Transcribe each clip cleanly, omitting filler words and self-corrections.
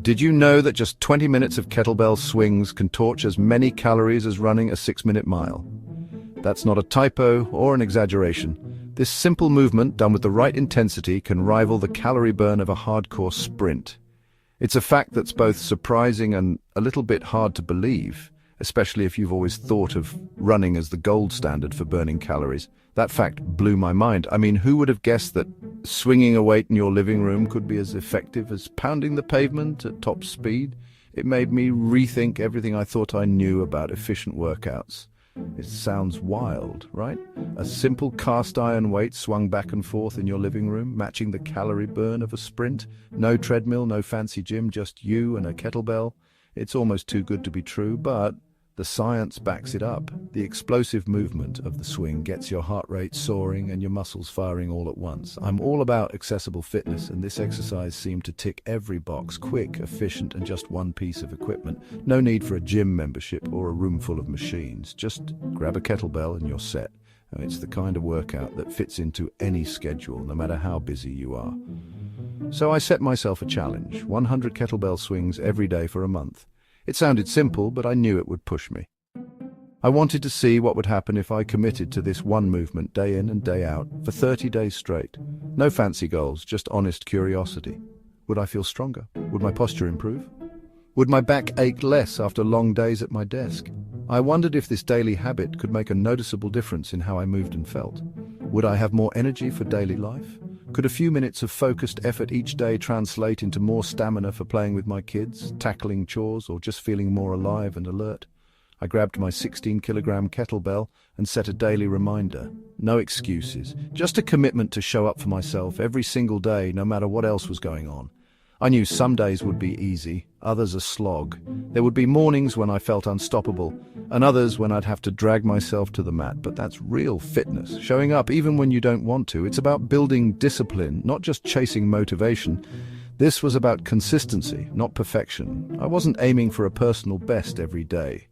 Did you know that just 20 minutes of kettlebell swings can torch as many calories as running a 6-minute mile? That's not a typo or an exaggeration. This simple movement, done with the right intensity, can rival the calorie burn of a hardcore sprint. It's a fact that's both surprising and a little bit hard to believe, especially if you've always thought of running as the gold standard for burning calories. That fact blew my mind. I mean, who would have guessed that swinging a weight in your living room could be as effective as pounding the pavement at top speed? It made me rethink everything I thought I knew about efficient workouts. It sounds wild, right? A simple cast iron weight swung back and forth in your living room, matching the calorie burn of a sprint. No treadmill, no fancy gym, just you and a kettlebell. It's almost too good to be true, but the science backs it up. The explosive movement of the swing gets your heart rate soaring and your muscles firing all at once. I'm all about accessible fitness, and this exercise seemed to tick every box: quick, efficient, and just one piece of equipment. No need for a gym membership or a room full of machines. Just grab a kettlebell and you're set. It's the kind of workout that fits into any schedule, no matter how busy you are. So I set myself a challenge: 100 kettlebell swings every day for a month. It sounded simple, but I knew it would push me. I wanted to see what would happen if I committed to this one movement day in and day out for 30 days straight. No fancy goals, just honest curiosity. Would I feel stronger? Would my posture improve? Would my back ache less after long days at my desk? I wondered if this daily habit could make a noticeable difference in how I moved and felt. Would I have more energy for daily life? Could a few minutes of focused effort each day translate into more stamina for playing with my kids, tackling chores, or just feeling more alive and alert? I grabbed my 16-kilogram kettlebell and set a daily reminder. No excuses, just a commitment to show up for myself every single day, no matter what else was going on. I knew some days would be easy, others a slog. There would be mornings when I felt unstoppable, and others when I'd have to drag myself to the mat. But that's real fitness, showing up even when you don't want to. It's about building discipline, not just chasing motivation. This was about consistency, not perfection. I wasn't aiming for a personal best every day.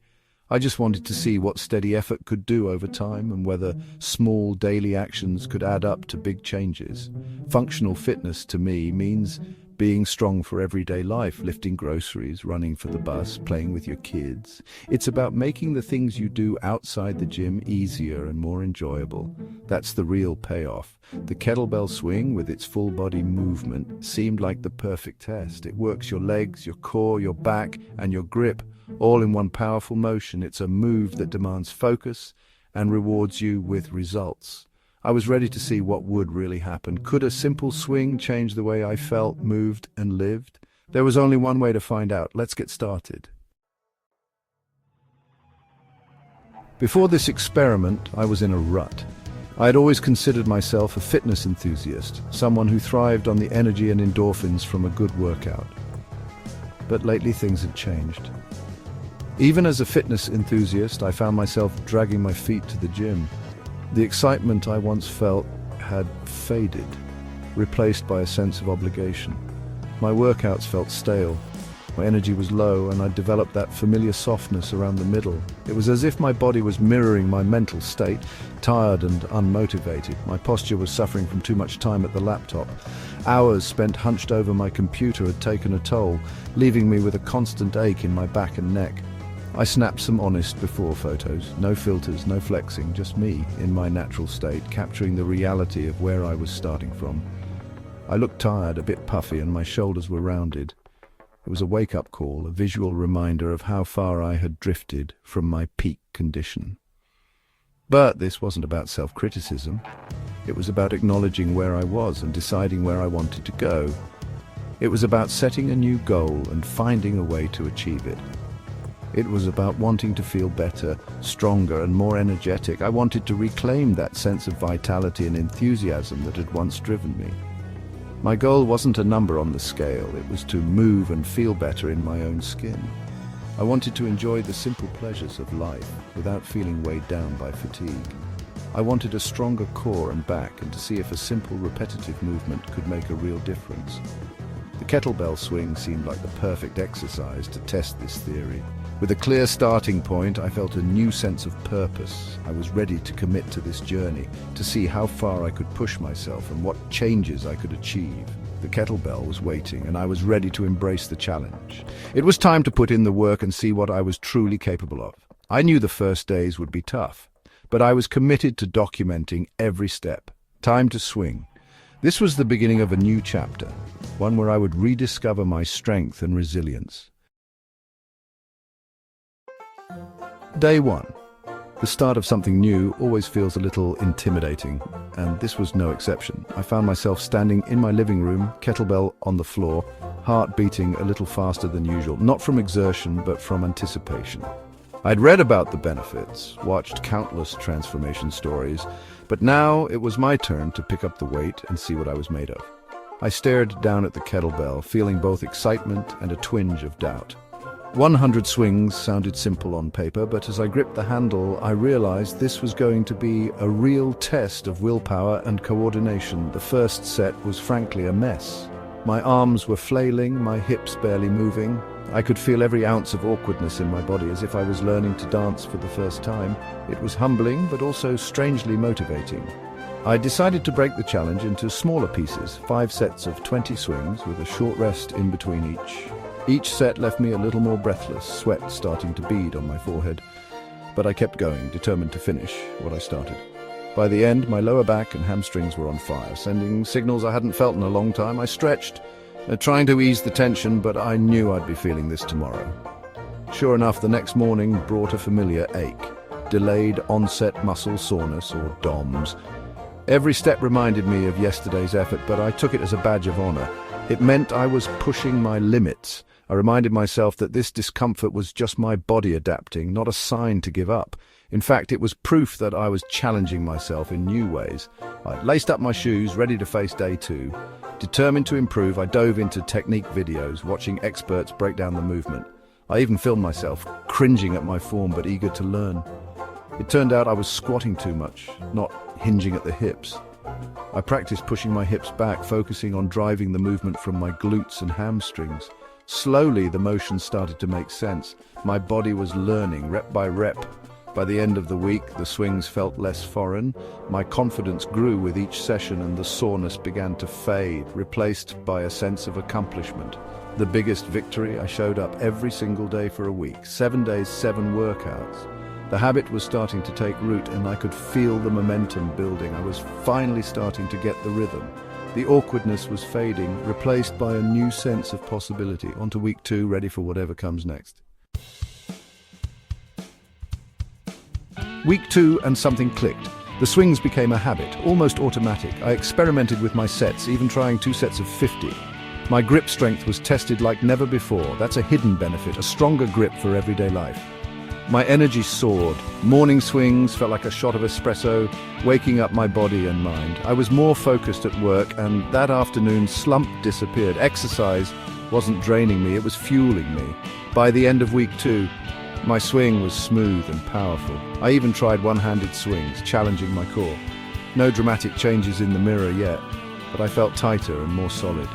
I just wanted to see what steady effort could do over time and whether small daily actions could add up to big changes. Functional fitness to me means being strong for everyday life, lifting groceries, running for the bus, playing with your kids. It's about making the things you do outside the gym easier and more enjoyable. That's the real payoff. The kettlebell swing, with its full body movement, seemed like the perfect test. It works your legs, your core, your back, and your grip, all in one powerful motion. It's a move that demands focus and rewards you with results. I was ready to see what would really happen. Could a simple swing change the way I felt, moved, and lived? There was only one way to find out. Let's get started. Before this experiment, I was in a rut. I had always considered myself a fitness enthusiast, someone who thrived on the energy and endorphins from a good workout. But lately things had changed. Even as a fitness enthusiast, I found myself dragging my feet to the gym. The excitement I once felt had faded, replaced by a sense of obligation. My workouts felt stale, my energy was low, and I'd developed that familiar softness around the middle. It was as if my body was mirroring my mental state, tired and unmotivated. My posture was suffering from too much time at the laptop. Hours spent hunched over my computer had taken a toll, leaving me with a constant ache in my back and neck. I snapped some honest before photos. No filters, no flexing, just me in my natural state, capturing the reality of where I was starting from. I looked tired, a bit puffy, and my shoulders were rounded. It was a wake-up call, a visual reminder of how far I had drifted from my peak condition. But this wasn't about self-criticism. It was about acknowledging where I was and deciding where I wanted to go. It was about setting a new goal and finding a way to achieve it. It was about wanting to feel better, stronger, and more energetic. I wanted to reclaim that sense of vitality and enthusiasm that had once driven me. My goal wasn't a number on the scale. It was to move and feel better in my own skin. I wanted to enjoy the simple pleasures of life without feeling weighed down by fatigue. I wanted a stronger core and back, and to see if a simple, repetitive movement could make a real difference. The kettlebell swing seemed like the perfect exercise to test this theory. With a clear starting point, I felt a new sense of purpose. I was ready to commit to this journey, to see how far I could push myself and what changes I could achieve. The kettlebell was waiting, and I was ready to embrace the challenge. It was time to put in the work and see what I was truly capable of. I knew the first days would be tough, but I was committed to documenting every step. Time to swing. This was the beginning of a new chapter, one where I would rediscover my strength and resilience. Day 1. The start of something new always feels a little intimidating, and this was no exception. I found myself standing in my living room, kettlebell on the floor, heart beating a little faster than usual, not from exertion, but from anticipation. I'd read about the benefits, watched countless transformation stories, but now it was my turn to pick up the weight and see what I was made of. I stared down at the kettlebell, feeling both excitement and a twinge of doubt. 100 swings sounded simple on paper, but as I gripped the handle, I realized this was going to be a real test of willpower and coordination. The first set was frankly a mess. My arms were flailing, my hips barely moving. I could feel every ounce of awkwardness in my body, as if I was learning to dance for the first time. It was humbling, but also strangely motivating. I decided to break the challenge into smaller pieces, 5 sets of 20 swings with a short rest in between each. Each set left me a little more breathless, sweat starting to bead on my forehead. But I kept going, determined to finish what I started. By the end, my lower back and hamstrings were on fire, sending signals I hadn't felt in a long time. I stretched, trying to ease the tension, but I knew I'd be feeling this tomorrow. Sure enough, the next morning brought a familiar ache, delayed onset muscle soreness, or DOMS. Every step reminded me of yesterday's effort, but I took it as a badge of honor. It meant I was pushing my limits. I reminded myself that this discomfort was just my body adapting, not a sign to give up. In fact, it was proof that I was challenging myself in new ways. I laced up my shoes, ready to face day 2. Determined to improve, I dove into technique videos, watching experts break down the movement. I even filmed myself, cringing at my form but eager to learn. It turned out I was squatting too much, not hinging at the hips. I practiced pushing my hips back, focusing on driving the movement from my glutes and hamstrings. Slowly, the motion started to make sense. My body was learning, rep by rep. By the end of the week, the swings felt less foreign. My confidence grew with each session, and the soreness began to fade, replaced by a sense of accomplishment. The biggest victory, I showed up every single day for a week, 7 days, 7 workouts. The habit was starting to take root, and I could feel the momentum building. I was finally starting to get the rhythm. The awkwardness was fading, replaced by a new sense of possibility. On to week 2, ready for whatever comes next. Week 2, and something clicked. The swings became a habit, almost automatic. I experimented with my sets, even trying 2 sets of 50. My grip strength was tested like never before. That's a hidden benefit, a stronger grip for everyday life. My energy soared. Morning swings felt like a shot of espresso, waking up my body and mind. I was more focused at work, and that afternoon, slump disappeared. Exercise wasn't draining me, it was fueling me. By the end of week 2, my swing was smooth and powerful. I even tried one-handed swings, challenging my core. No dramatic changes in the mirror yet, but I felt tighter and more solid.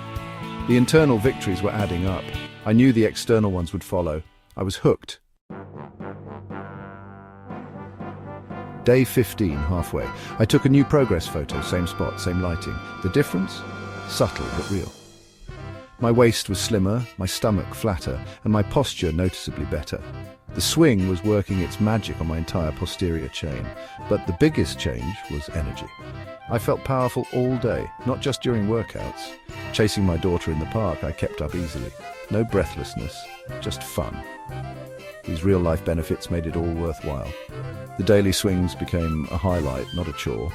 The internal victories were adding up. I knew the external ones would follow. I was hooked. Day 15, halfway. I took a new progress photo, same spot, same lighting. The difference? Subtle but real. My waist was slimmer, my stomach flatter, and my posture noticeably better. The swing was working its magic on my entire posterior chain, but the biggest change was energy. I felt powerful all day, not just during workouts. Chasing my daughter in the park, I kept up easily. No breathlessness, just fun. These real-life benefits made it all worthwhile. The daily swings became a highlight, not a chore.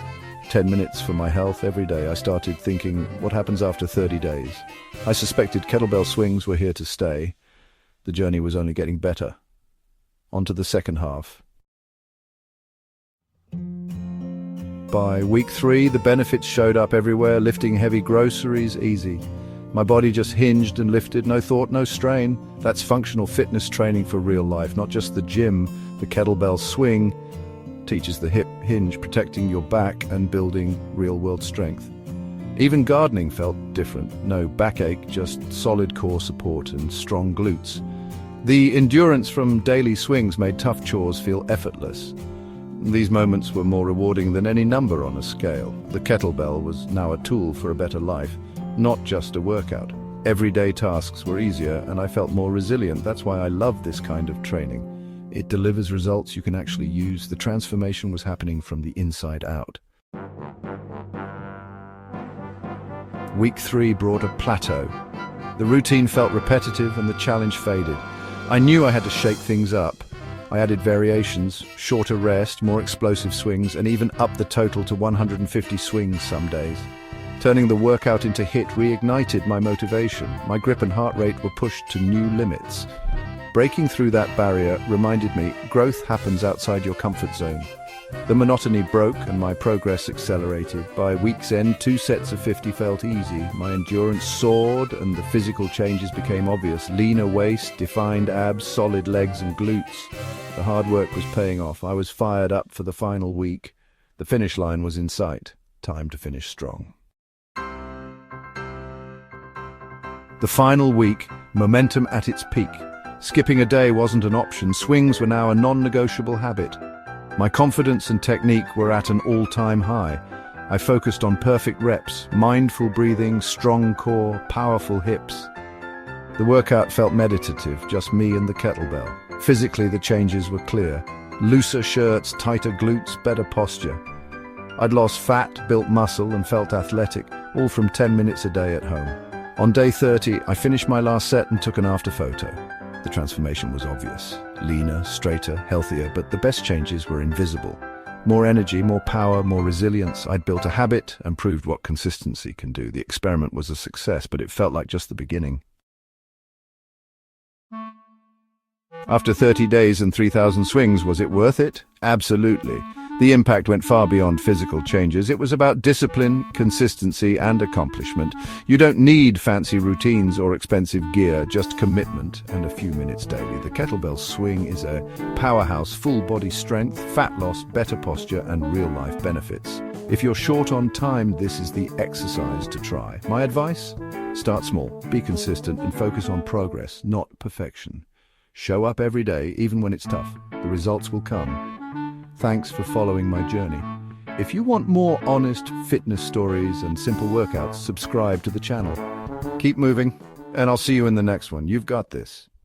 10 minutes for my health every day. I started thinking, what happens after 30 days? I suspected kettlebell swings were here to stay. The journey was only getting better. On to the second half. By week 3, the benefits showed up everywhere, lifting heavy groceries easy. My body just hinged and lifted, no thought, no strain. That's functional fitness training for real life, not just the gym. The kettlebell swing teaches the hip hinge, protecting your back and building real-world strength. Even gardening felt different. No backache, just solid core support and strong glutes. The endurance from daily swings made tough chores feel effortless. These moments were more rewarding than any number on a scale. The kettlebell was now a tool for a better life, not just a workout. Everyday tasks were easier and I felt more resilient. That's why I love this kind of training. It delivers results you can actually use. The transformation was happening from the inside out. Week 3 brought a plateau. The routine felt repetitive and the challenge faded. I knew I had to shake things up. I added variations, shorter rest, more explosive swings, and even upped the total to 150 swings some days. Turning the workout into HIIT reignited my motivation. My grip and heart rate were pushed to new limits. Breaking through that barrier reminded me growth happens outside your comfort zone. The monotony broke and my progress accelerated. By week's end, 2 sets of 50 felt easy. My endurance soared and the physical changes became obvious. Leaner waist, defined abs, solid legs and glutes. The hard work was paying off. I was fired up for the final week. The finish line was in sight. Time to finish strong. The final week, momentum at its peak. Skipping a day wasn't an option. Swings were now a non-negotiable habit. My confidence and technique were at an all-time high. I focused on perfect reps, mindful breathing, strong core, powerful hips. The workout felt meditative, just me and the kettlebell. Physically, the changes were clear. Looser shirts, tighter glutes, better posture. I'd lost fat, built muscle, and felt athletic, all from 10 minutes a day at home. On day 30, I finished my last set and took an after photo. The transformation was obvious. Leaner, straighter, healthier, but the best changes were invisible. More energy, more power, more resilience. I'd built a habit and proved what consistency can do. The experiment was a success, but it felt like just the beginning. After 30 days and 3,000 swings, was it worth it? Absolutely. The impact went far beyond physical changes. It was about discipline, consistency, and accomplishment. You don't need fancy routines or expensive gear, just commitment and a few minutes daily. The kettlebell swing is a powerhouse, full body strength, fat loss, better posture, and real-life benefits. If you're short on time, this is the exercise to try. My advice? Start small, be consistent, and focus on progress, not perfection. Show up every day, even when it's tough. The results will come. Thanks for following my journey. If you want more honest fitness stories and simple workouts, subscribe to the channel. Keep moving, and I'll see you in the next one. You've got this.